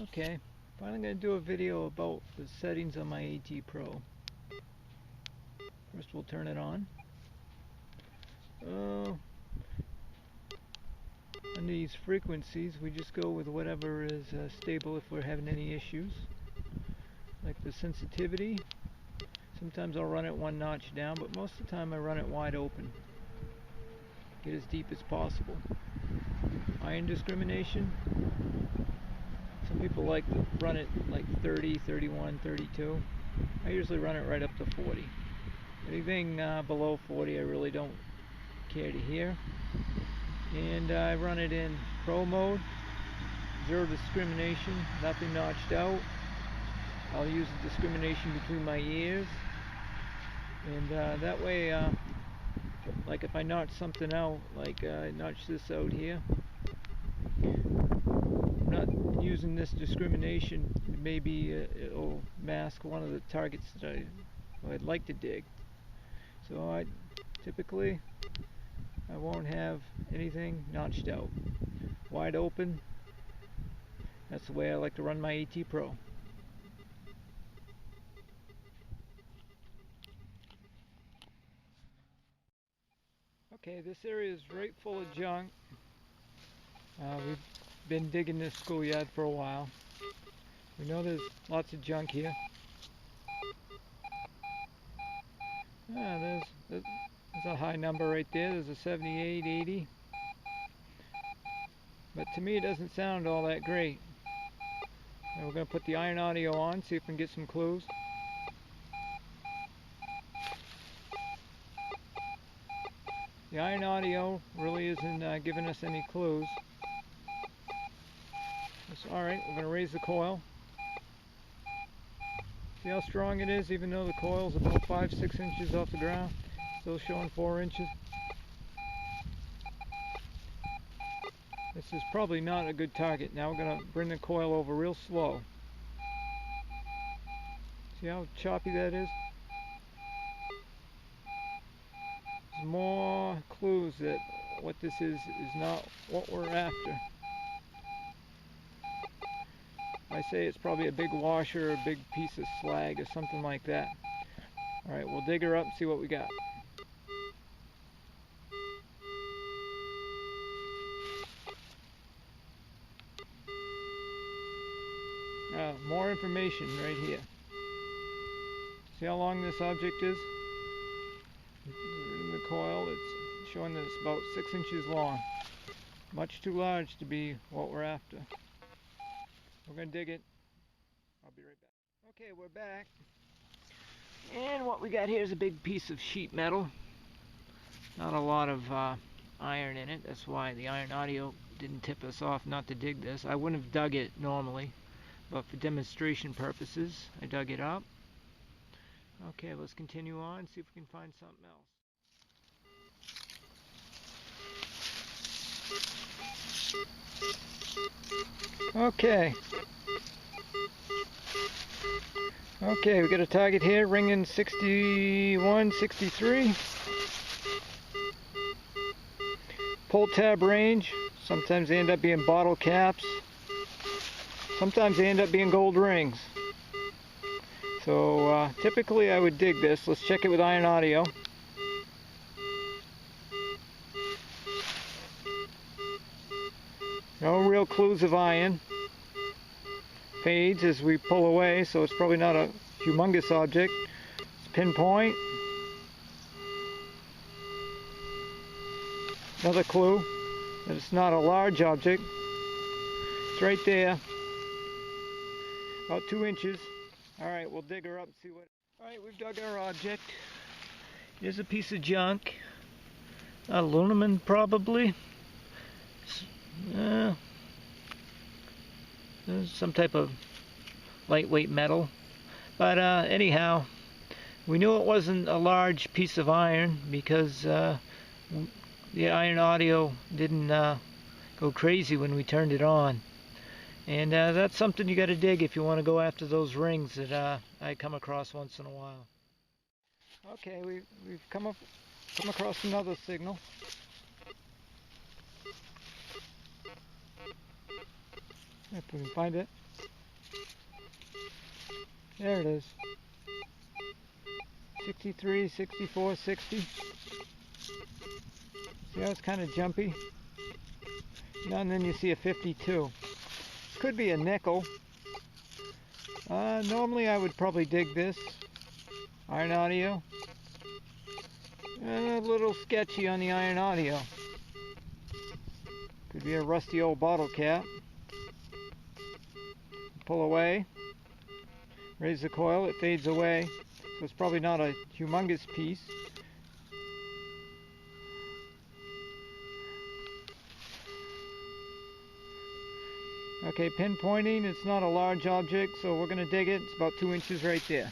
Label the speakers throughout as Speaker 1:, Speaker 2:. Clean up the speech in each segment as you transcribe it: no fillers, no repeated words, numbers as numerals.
Speaker 1: Okay, finally going to do a video about the settings on my AT Pro. First we'll turn it on. On these frequencies we just go with whatever is stable if we're having any issues. Like the sensitivity, sometimes I'll run it one notch down, but most of the time I run it wide open. Get as deep as possible. Iron discrimination, some people like to run it like 30, 31, 32. I usually run it right up to 40. Anything below 40 I really don't care to hear. And I run it in Pro mode, zero discrimination, nothing notched out. I'll use the discrimination between my ears, and that way, like if I notch something out, like I notch this out here, I'm not using this discrimination. Maybe it'll mask one of the targets that I'd like to dig. So typically I won't have anything notched out. Wide open. That's the way I like to run my AT Pro. Okay, this area is right full of junk. We've been digging this schoolyard for a while. We know there's lots of junk here. There's a high number right there. There's a 78, 80. But to me it doesn't sound all that great. And we're going to put the iron audio on, see if we can get some clues. The iron audio really isn't giving us any clues. Alright, we're going to raise the coil. See how strong it is, even though the coil's about 5-6 inches off the ground. Still showing 4 inches. This is probably not a good target. Now we're going to bring the coil over real slow. See how choppy that is? There's more clues that what this is not what we're after. I say it's probably a big washer, a big piece of slag or something like that. Alright, we'll dig her up and see what we got. More information right here. See how long this object is? In the coil, it's showing that it's about 6 inches long. Much too large to be what we're after. We're going to dig it. I'll be right back. Okay, we're back. And what we got here is a big piece of sheet metal. Not a lot of iron in it. That's why the iron audio didn't tip us off not to dig this. I wouldn't have dug it normally, but for demonstration purposes, I dug it up. Okay, let's continue on, see if we can find something else. Okay, we got a target here, ringing 61, 63. Pull tab range. Sometimes they end up being bottle caps. Sometimes they end up being gold rings. So typically I would dig this. Let's check it with iron audio. No real clues of iron. Fades as we pull away, so it's probably not a humongous object. It's pinpoint. Another clue that it's not a large object. It's right there. About 2 inches. Alright, we'll dig her up and see what... Alright, we've dug our object. Here's a piece of junk. Aluminum, probably. Some type of lightweight metal. But anyhow, we knew it wasn't a large piece of iron because the iron audio didn't go crazy when we turned it on. And that's something you got to dig if you want to go after those rings that I come across once in a while. Okay, we've come across another signal. If we can find it. There it is. 63, 64, 60. See how it's kind of jumpy? And then you see a 52. Could be a nickel. Normally I would probably dig this. Iron audio. A little sketchy on the iron audio. Could be a rusty old bottle cap. Pull away. Raise the coil, it fades away. So it's probably not a humongous piece. Okay, pinpointing, it's not a large object, so we're going to dig it. It's about 2 inches right there.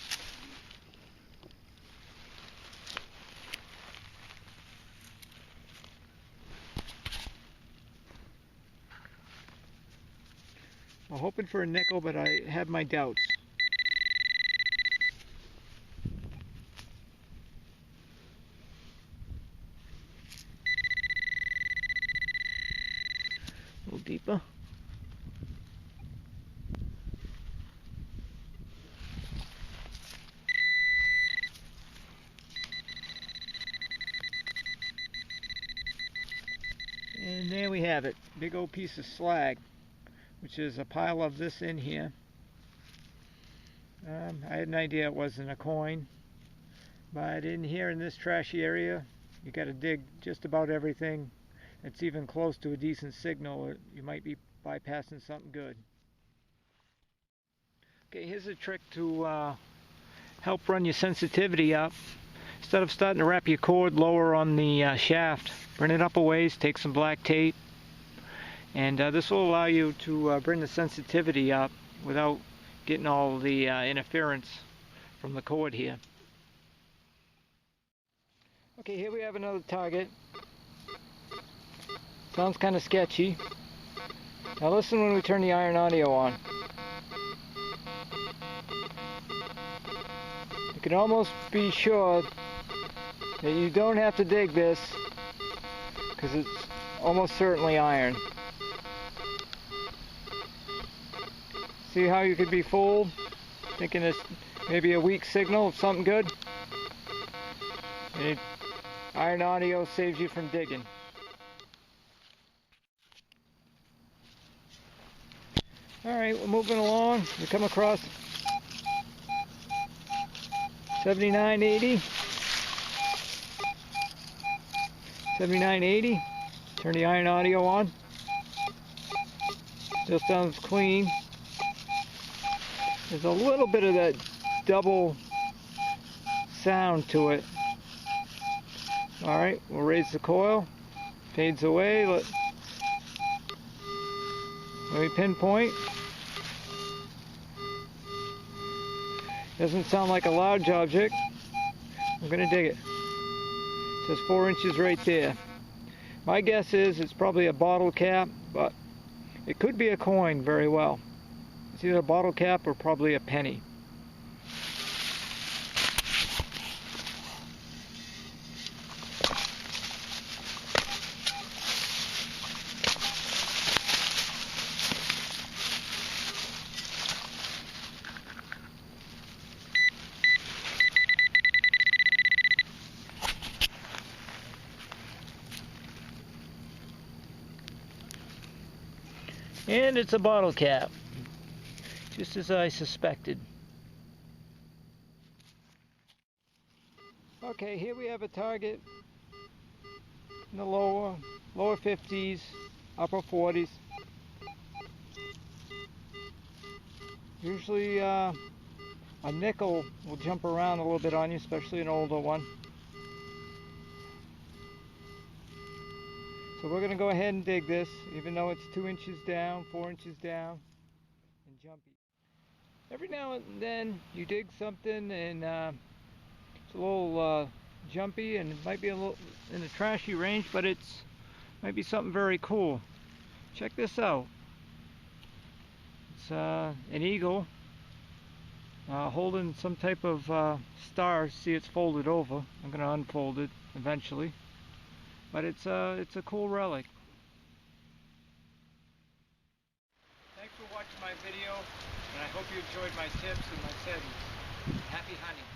Speaker 1: I'm hoping for a nickel, but I have my doubts. A little deeper. And there we have it. Big old piece of slag, which is a pile of this in here. I had an idea it wasn't a coin, but in here in this trashy area, you got to dig just about everything that's even close to a decent signal, or you might be bypassing something good. Okay, here's a trick to help run your sensitivity up. Instead of starting to wrap your cord lower on the shaft, bring it up a ways, take some black tape, and this will allow you to bring the sensitivity up without getting all the interference from the cord here. Okay, here we have another target. Sounds kind of sketchy. Now listen when we turn the iron audio on. You can almost be sure that you don't have to dig this, because it's almost certainly iron. See how you could be fooled, thinking it's maybe a weak signal of something good? And iron audio saves you from digging. Alright, we're moving along. We come across 7980. 7980. Turn the iron audio on. Still sounds clean. There's a little bit of that double sound to it. Alright, we'll raise the coil. Fades away. Let me pinpoint. Doesn't sound like a large object. I'm going to dig it. It says 4 inches right there. My guess is it's probably a bottle cap, but it could be a coin very well. It's either a bottle cap or probably a penny. And it's a bottle cap, just as I suspected. Okay, here we have a target in the lower 50s, upper 40s. Usually a nickel will jump around a little bit on you, especially an older one. So we're going to go ahead and dig this, even though it's 2 inches down, 4 inches down, and jumpy. Every now and then you dig something and it's a little jumpy, and it might be a little in a trashy range, but it's might be something very cool. Check this out. It's an eagle holding some type of star. See, it's folded over. I'm going to unfold it eventually. But it's a cool relic. Thanks for watching. my video, and I hope you enjoyed my tips and my settings. Happy hunting.